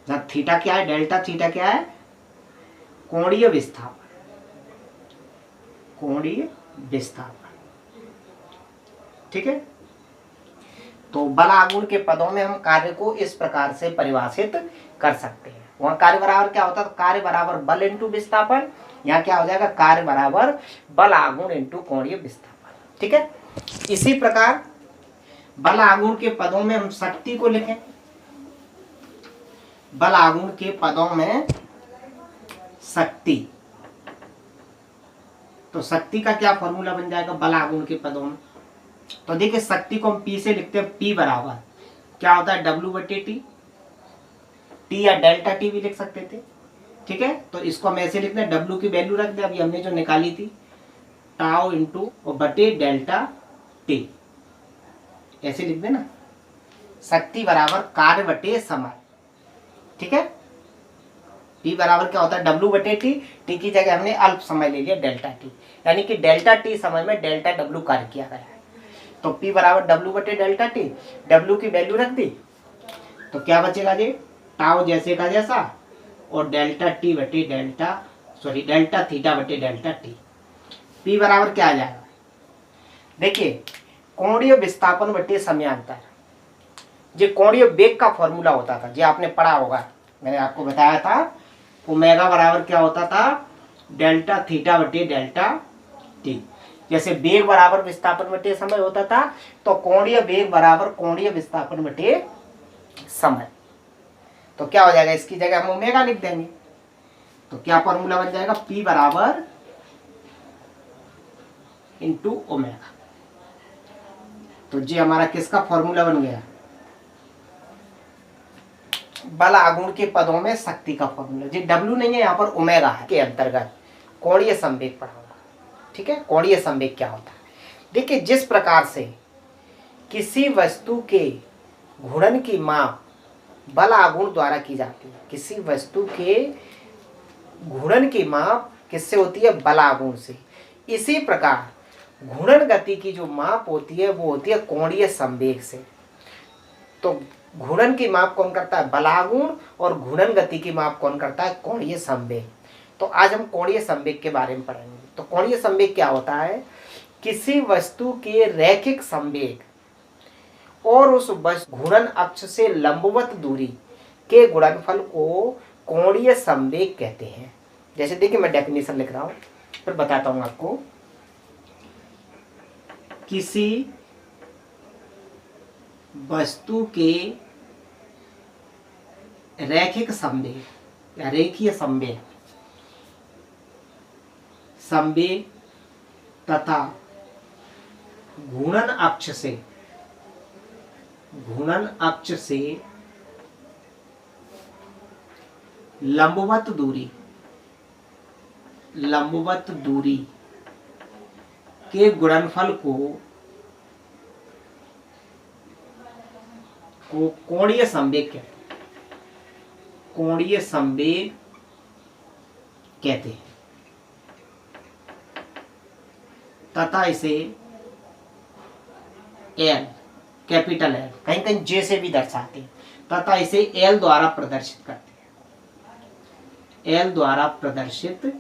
जब थीटा क्या है, डेल्टा थीटा क्या है, कोणीय विस्थापन। ठीक है, तो बल आघूर्ण के पदों में हम कार्य को इस प्रकार से परिभाषित कर सकते हैं। वहां कार्य बराबर क्या होता है, कार्य बराबर बल इंटू विस्थापन। यहाँ क्या हो जाएगा, कार्य बराबर बल आघूर्ण इंटू कोणीय विस्थापन। ठीक है, इसी प्रकार बल आघूर्ण के पदों में हम शक्ति को लिखें। बल आघूर्ण के पदों में शक्ति, तो शक्ति का क्या फॉर्मूला बन जाएगा बल आघूर्ण के पदों में। तो देखिए शक्ति को हम P से लिखते हैं, P बराबर क्या होता है, W/T। T या डेल्टा T भी लिख सकते थे। ठीक है, तो इसको हम ऐसे लिखते हैं, W की वैल्यू रख दे अभी हमने जो निकाली थी, टाउ इंटू और बटे डेल्टा T, ऐसे लिख देना। शक्ति बराबर कार्य बटे समय। ठीक है, P बराबर क्या होता है, W/T। T की जगह हमने अल्प समय ले लिया डेल्टा T, यानी कि डेल्टा T समय में डेल्टा W कार्य किया गया है। तो P बराबर W/डेल्टा T, W की वैल्यू रख दी तो क्या बचेगा जी, टाउ जैसे का जैसा और डेल्टा थीटा बटे डेल्टा T। P बराबर क्या आ जाएगा, देखिए कोणीय विस्थापन बटे समयांतर। ये कोणीय वेग का फॉर्मूला होता था, जो आपने पढ़ा होगा, मैंने आपको बताया था। ओमेगा बराबर क्या होता था, डेल्टा थीटा बटे डेल्टा T। जैसे वेग बराबर विस्थापन बटे समय होता था, तो कोणीय वेग बराबर कोणीय विस्थापन बटे समय। तो क्या हो जाएगा, इसकी जगह हम ओमेगा लिख देंगे। तो क्या फॉर्मूला बन जाएगा, P बराबर इंटू ओमेगा। तो जी हमारा किसका फॉर्मूला बन गया, बल आघूर्ण के पदों में शक्ति का फॉर्मूला। जी W नहीं है, यहाँ पर ओमेगा है, के अंतर्गत कोणीय संवेग पढ़ा होगा। ठीक है, कोणीय संवेग क्या होता है, देखिए जिस प्रकार से किसी वस्तु के घूर्णन की माप बल आघूर्ण द्वारा की जाती है, किसी वस्तु के घूर्णन की माप किससे होती है, बल आघूर्ण से। इसी प्रकार घूर्णन गति की जो माप होती है वो होती है कोणीय संवेग से। तो घूर्णन की माप कौन करता है, बल आघूर्ण, और घूर्णन गति की माप कौन करता है, कोणीय संवेग। तो आज हम कोणीय संवेग के बारे में पढ़ेंगे। तो कोणीय संवेग क्या होता है, किसी वस्तु के रैखिक संवेग और उस घूर्णन अक्ष से लंबवत दूरी के गुणनफल को कोणीय संवेग कहते हैं। जैसे देखिए मैं डेफिनेशन लिख रहा हूं, फिर बताता हूं आपको। किसी वस्तु के रैखिक संवेग या रेखीय संवेग तथा घूर्णन अक्ष से लंबवत दूरी के गुणनफल को कोणीय संवेग कहते हैं। कोणीय संवेग कहते हैं तथा इसे एल, कैपिटल एल, कहीं कहीं जे से भी दर्शाते हैं, तथा इसे एल द्वारा प्रदर्शित करते हैं। एल द्वारा प्रदर्शित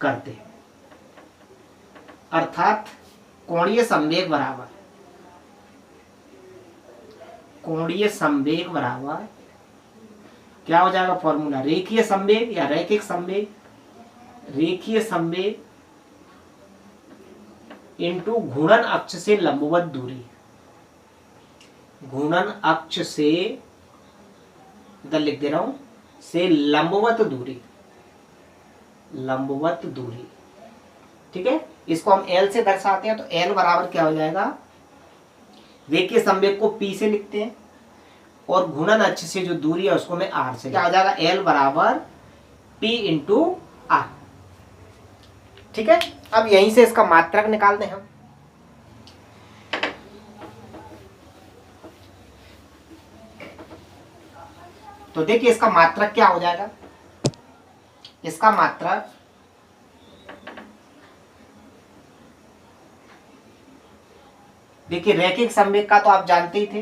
करते हैं। अर्थात कोणीय संवेग बराबर क्या हो जाएगा फॉर्मूला, रेखीय संवेग या रैखिक संवेग, रेखीय संवेग इंटू घूर्णन अक्ष से लंबवत दूरी। घूर्णन अक्ष से, इधर लिख दे रहा हूं, से लंबवत दूरी, लंबवत दूरी। ठीक है, इसको हम एल से दर्शाते हैं, तो एल बराबर क्या हो जाएगा, रेखीय संवेग को पी से लिखते हैं और घूर्णन अक्ष से जो दूरी है उसको मैं आर से, क्या हो जाएगा, एल बराबर पी इंटू आर। ठीक है, अब यहीं से इसका मात्रक निकाल दें हम। तो देखिए इसका मात्रक क्या हो जाएगा, इसका मात्रक देखिए रैखिक संवेग का तो आप जानते ही थे,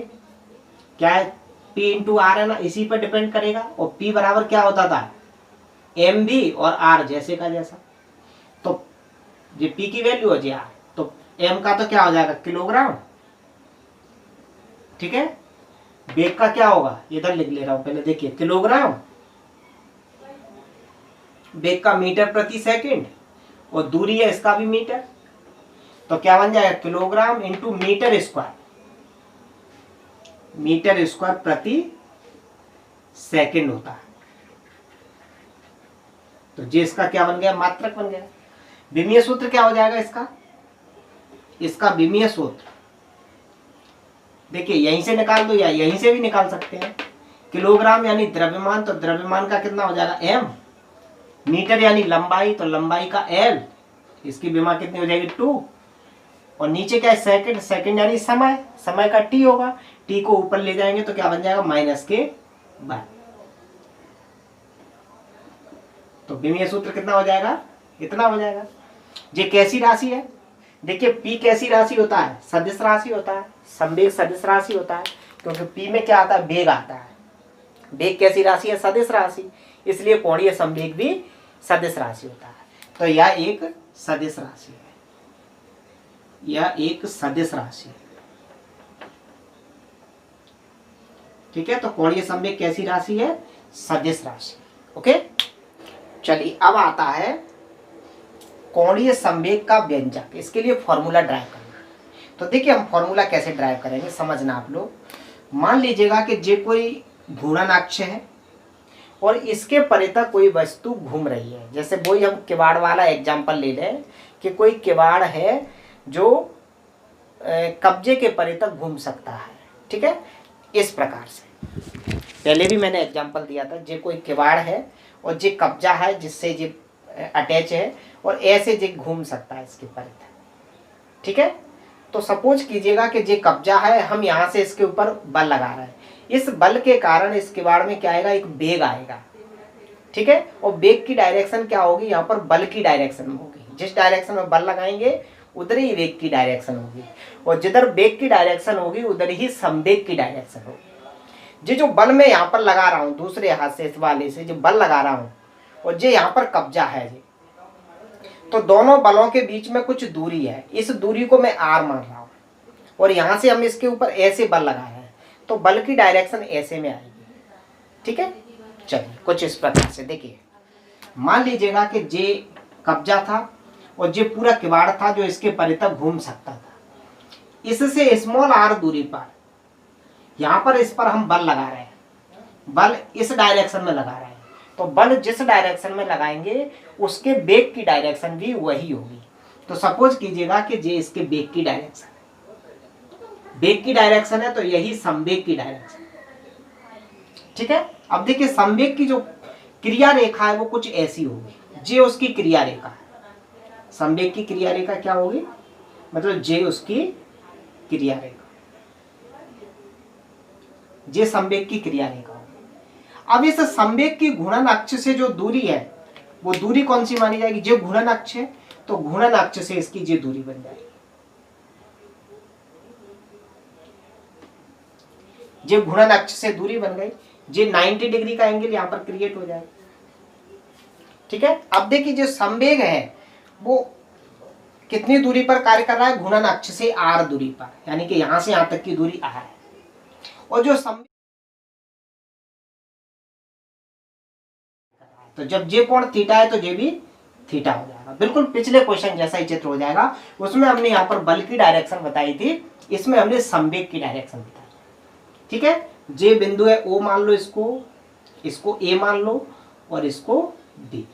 क्या है, P इंटू आर है ना, इसी पर डिपेंड करेगा। और P बराबर क्या होता था, एम भी और आर जैसे का जैसा। तो ये P की वैल्यू हो जाए, तो M का तो क्या हो जाएगा, किलोग्राम। ठीक है, वेग का क्या होगा, इधर लिख ले रहा हूं पहले, देखिए किलोग्राम, वेग का मीटर प्रति सेकंड, और दूरी है इसका भी मीटर, तो क्या बन जाएगा, kilogram into metre square, metre square प्रति सेकंड होता है। तो जे इसका क्या बन गया, मात्रक बन गया। विमीय सूत्र क्या हो जाएगा इसका, इसका विमीय सूत्र देखिए यहीं से निकाल दो या यहीं से भी निकाल सकते हैं। किलोग्राम यानी द्रव्यमान, तो द्रव्यमान का कितना हो जाएगा, एम। मीटर यानी लंबाई, तो लंबाई का एल, इसकी विमा कितनी हो जाएगी, 2। और नीचे क्या है, सेकंड, सेकंड यानी समय, समय का टी होगा, टी को ऊपर ले जाएंगे तो क्या बन जाएगा, माइनस के बाद। तो विमीय सूत्र कितना हो जाएगा, इतना हो जाएगा। ये कैसी राशि है, देखिए P कैसी राशि होता है, सदिश राशि होता है, संवेग सदिश राशि होता है, क्योंकि P में क्या आता है, वेग आता है। वेग कैसी राशि है, सदिश राशि, इसलिए कोणीय संवेग भी सदिश राशि होता है। तो यह एक सदिश राशि है, यह एक सदिश राशि है। ठीक है, तो कोणीय संवेग कैसी राशि है, सदिश राशि। ओके, चलिए अब आता है कोणीय संवेग का व्यंजक। इसके लिए फॉर्मूला ड्राइव करना है। तो देखिए हम फॉर्मूला कैसे ड्राइव करेंगे, समझना आप लोग। मान लीजिएगा कि जे कोई घूर्णन अक्ष है और इसके परितः कोई वस्तु घूम रही है। जैसे वही हम किवाड़ वाला एग्जांपल ले लें कि कोई किवाड़ है जो कब्जे के परितः घूम सकता है। ठीक है, इस प्रकार से पहले भी मैंने एग्जांपल दिया था, जे कोई किवाड़ है और जे कब्जा है जिससे जे अटैच है और ऐसे जे घूम सकता है इसके परितः। ठीक है, तो सपोज कीजिएगा कि जे कब्जा है, हम यहाँ से इसके ऊपर बल लगा रहे हैं, इस बल के कारण इस किवाड़ में क्या आएगा, एक वेग आएगा। ठीक है, और वेग की डायरेक्शन क्या होगी, यहाँ पर बल की डायरेक्शन होगी, जिस डायरेक्शन में बल लगाएंगे उधर ही वेग की डायरेक्शन होगी, और जिधर वेग की डायरेक्शन होगी उधर ही संवेग की डायरेक्शन होगी। जो बल मैं यहाँ पर लगा रहा हूँ, दूसरे हाथ से इस वाले से जो बल लगा रहा हूँ, और जो यहाँ पर कब्जा है जी, तो दोनों बलों के बीच में कुछ दूरी है, इस दूरी को मैं आर मान रहा हूँ, और यहाँ से हम इसके ऊपर ऐसे बल लगा रहे हैं, तो बल की डायरेक्शन ऐसे में आएगी। ठीक है, चलिए कुछ इस प्रकार से देखिए, मान लीजिएगा कि जे कब्जा था और जे पूरा किवाड़ था जो इसके परितः घूम सकता था। इससे स्मॉल आर दूरी पर यहाँ पर इस पर हम बल लगा रहे हैं, बल इस डायरेक्शन में लगा रहे हैं, तो बल जिस डायरेक्शन में लगाएंगे उसके वेग की डायरेक्शन भी वही होगी। तो सपोज कीजिएगा कि जे इसके वेग की डायरेक्शन है, वेग की डायरेक्शन है, तो यही संवेग की डायरेक्शन। ठीक है, अब देखिए संवेग की जो क्रिया रेखा है वो कुछ ऐसी होगी, जे उसकी क्रिया रेखा है, संवेग की क्रिया रेखा क्या होगी, मतलब जे उसकी क्रिया रेखा, जे संवेग की क्रिया रेखा होगी। अब इस संवेग की घूर्णन अक्ष से जो दूरी है वो दूरी कौन सी मानी जाएगी, जो घूर्णन अक्ष है, तो घूर्णन अक्ष से इसकी ये दूरी बन जाएगी। जो घूर्णन अक्ष से दूरी बन गई, ये 90 डिग्री का एंगल यहां पर क्रिएट हो जाएगा। ठीक है, अब देखिए जो संवेग है वो कितनी दूरी पर कार्य कर रहा है, घूर्णन अक्ष से आर दूरी पर, यानी कि यहां से यहां तक की दूरी आर है। और जो संवेग, तो जब जे कोण थीटा है तो जे भी थीटा हो जाएगा। बिल्कुल पिछले क्वेश्चन जैसा ही चित्र हो जाएगा। उसमें हमने यहाँ पर बल की डायरेक्शन बताई थी, इसमें हमने संवेग की डायरेक्शन बताई। ठीक है, जे बिंदु है ओ मान लो, इसको ए मान लो और इसको बी।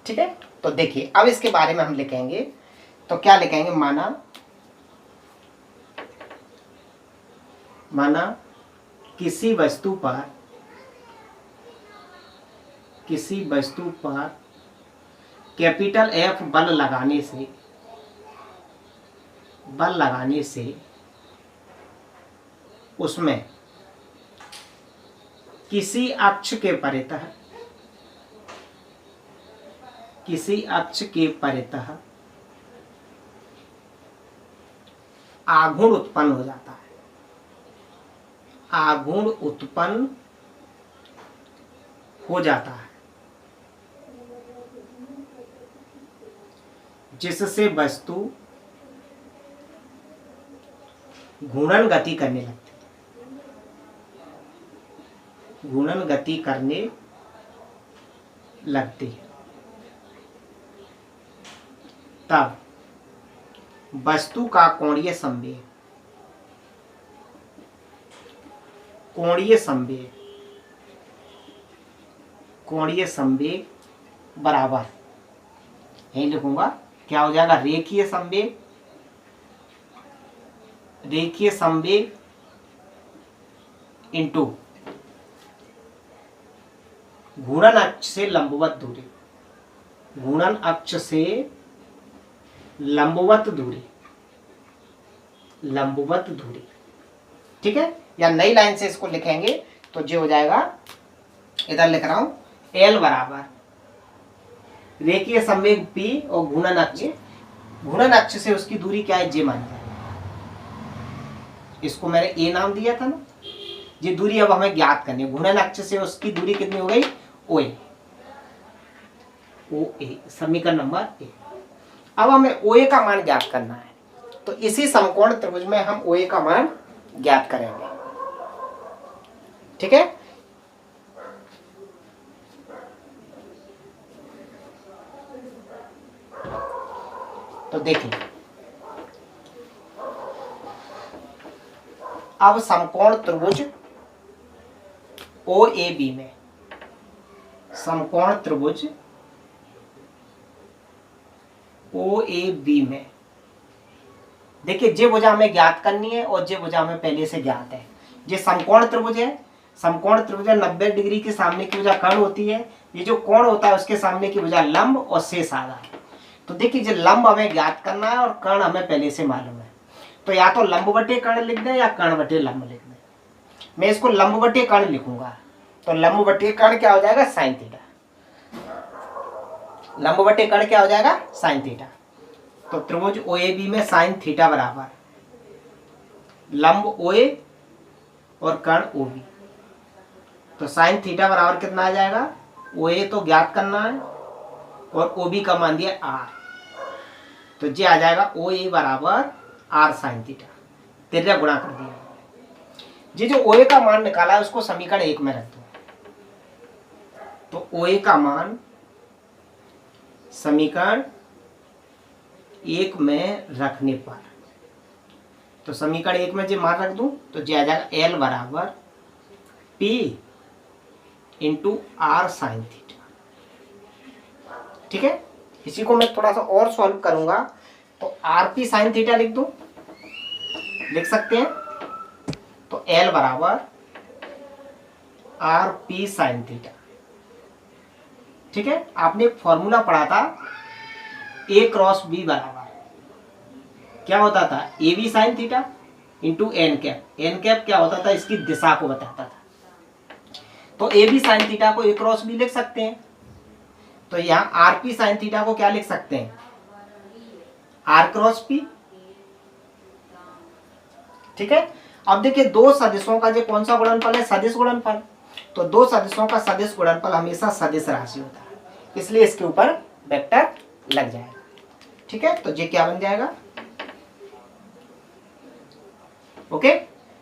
ठीक है, तो देखिए अब इसके बारे में हम लिखेंगे, तो क्या लिखेंगे, माना किसी वस्तु पर कैपिटल एफ बल लगाने से उसमें किसी अक्ष के परितः आघूर्ण उत्पन्न हो जाता है, जिससे वस्तु घूर्णन गति करने लगती है। तब वस्तु का कोणीय संवेग बराबर, यही लिखूंगा, क्या हो जाएगा, रेखीय संवेग इंटू घूर्णन अक्ष से लंबवत दूरी। ठीक है, या नई लाइन से इसको लिखेंगे तो जो हो जाएगा, इधर लिख रहा हूं, एल बराबर रेखीय संवेग पी और घूर्णन अक्ष से उसकी दूरी क्या है, जे मान जाए। इसको मैंने ए नाम दिया था ना, ये दूरी अब हमें ज्ञात करनी है। घूर्णन अक्ष से उसकी दूरी कितनी हो गई, ओ ए, समीकरण नंबर ए। अब हमें ओ ए का मान ज्ञात करना है, तो इसी समकोण त्रिभुज में हम ओ ए का मान ज्ञात करेंगे। ठीक है, तो देखिए अब समकोण त्रिभुज ओ ए बी में, देखिए जे भुजा हमें ज्ञात करनी है और जे भुजा हमें पहले से ज्ञात है। ये समकोण त्रिभुज है, 90 डिग्री के सामने की भुजा कर्ण होती है, ये जो कोण होता है उसके सामने की भुजा लंब और शेष आधार। तो देखिए जो लंब हमें ज्ञात करना है और कर्ण हमें पहले से मालूम है, तो या तो लंब बटे कर्ण लिख दें या कर्ण बटे लंब लिख दें। मैं इसको लंब बटे कर्ण लिखूंगा, तो लंब बटे कर्ण क्या हो जाएगा, साइन थीटा। लंब बटे कर्ण क्या हो जाएगा, साइन थीटा। तो त्रिभुज ओ ए बी में साइन थीटा बराबर लंब ओ ए और कर्ण ओ बी, तो साइन थीटा बराबर कितना आ जाएगा, ओ ए तो ज्ञात करना है और ओ बी का मान दिया आर, तो ये आ जाएगा ओ ए बराबर आर साइन थीटा, तिर्यक गुणा कर दिया। ये जो ओ ए का मान निकाला है उसको समीकरण 1 में रख दो, तो ओ ए का मान समीकरण 1 में रखने पर, तो समीकरण 1 में जो मान रख दूं तो जो आ जाएगा एल बराबर p into r sine theta. ठीक है, इसी को मैं थोड़ा सा और सॉल्व करूंगा, तो आर पी साइन थीटा लिख सकते हैं, तो एल बराबर आर पी साइन थीटा। ठीक है, आपने एक फॉर्मूला पढ़ा था ए क्रॉस बी बराबर क्या होता था, A B sine theta into n cap. N cap क्या होता था, इसकी दिशा को बताता था। तो ए बी साइन थीटा को ए क्रॉस बी लिख सकते हैं। तो यहाँ आर पी साइन थीटा को क्या लिख सकते हैं, आर क्रॉस पी। ठीक है। अब देखिए दो सदिशों का जो कौन सा गुणनफल है, सदिश गुणनफल। तो दो सदिशों का सदिश गुणनफल हमेशा सदिश राशि होता है, इसलिए इसके ऊपर वेक्टर लग जाएगा। ठीक है, तो ये क्या बन जाएगा, ओके।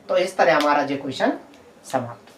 तो इस तरह हमारा ये क्वेश्चन समाप्त।